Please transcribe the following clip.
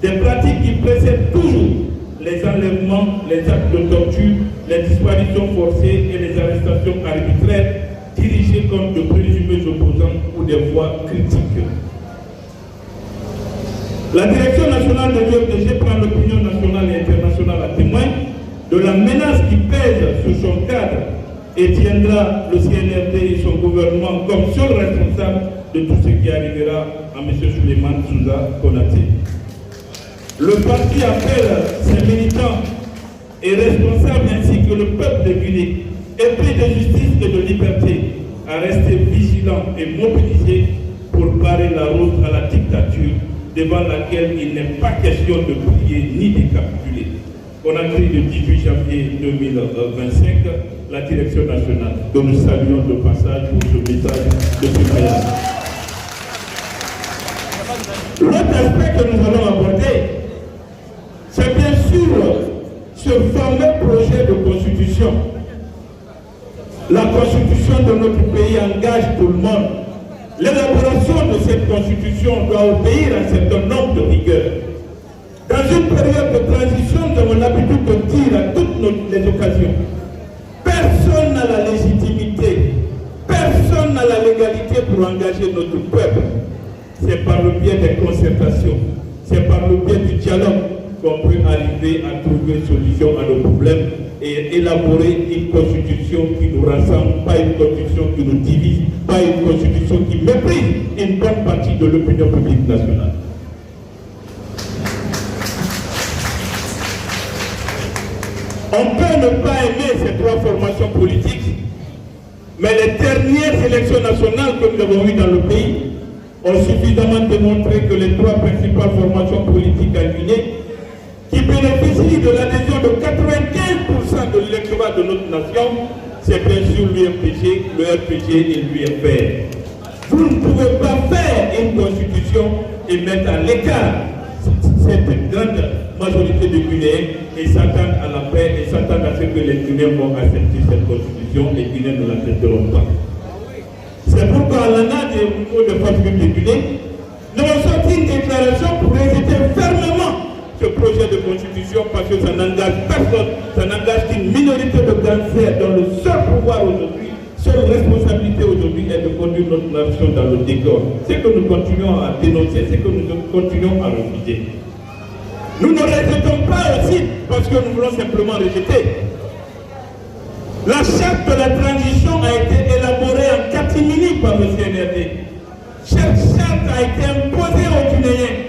des pratiques qui précèdent toujours les enlèvements, les actes de torture, les disparitions forcées et les arrestations arbitraires dirigées contre de présumés opposants ou des voix critiques. La Direction nationale de l'UFDG prend l'opinion nationale et internationale à témoin de la menace qui pèse sur son cadre et tiendra le CNRD et son gouvernement comme seul responsable de tout ce qui arrivera à M. Souleymane Souza Konaté. Le parti appelle ses militants et responsables ainsi que le peuple de Guinée, épris de justice et de liberté, à rester vigilants et mobilisés pour barrer la route à la dictature devant laquelle il n'est pas question de plier ni de capituler. Conakry, le 18 janvier 2025, la direction nationale, dont nous saluons de passage pour ce message de surveillance. L'autre aspect que nous allons aborder, c'est bien sûr ce fameux projet de constitution. La constitution de notre pays engage tout le monde. L'élaboration de cette constitution doit obéir à un certain nombre de rigueurs. Dans une période de transition, nous avons l'habitude de dire à toutes les occasions, personne n'a la légitimité, personne n'a la légalité pour engager notre peuple. C'est par le biais des concertations, c'est par le biais du dialogue qu'on peut arriver à trouver solution à nos problèmes et élaborer une constitution qui nous rassemble, pas une constitution qui nous divise, pas une constitution qui méprise une bonne partie de l'opinion publique nationale. On peut ne pas aimer ces trois formations politiques, mais les dernières élections nationales que nous avons eues dans le pays ont suffisamment démontré que les trois principales formations politiques en Guinée, qui bénéficient de l'adhésion de 95% de l'électorat de notre nation, c'est bien sûr l'UFDG, le RPG et l'UFR. Vous ne pouvez pas faire une constitution et mettre à l'écart cette grande majorité de Guinéens et s'attendre à la paix et s'attendre à ce que les Guinéens vont accepter cette constitution, les Guinéens ne l'accepteront pas. C'est pourquoi à l'ANA des mots de force publique de Guinée, nous avons sorti une déclaration pour rejeter fermement ce projet de constitution parce que ça n'engage personne, ça n'engage qu'une minorité de gangsters dont le seul pouvoir aujourd'hui, seule responsabilité aujourd'hui est de conduire notre nation dans le décor. C'est que nous continuons à dénoncer, c'est que nous continuons à refuser. Nous ne rejetons pas aussi parce que nous voulons simplement rejeter. La charte de la transition a été élaborée en catimini par le CNRD. Cette charte a été imposée aux Guinéens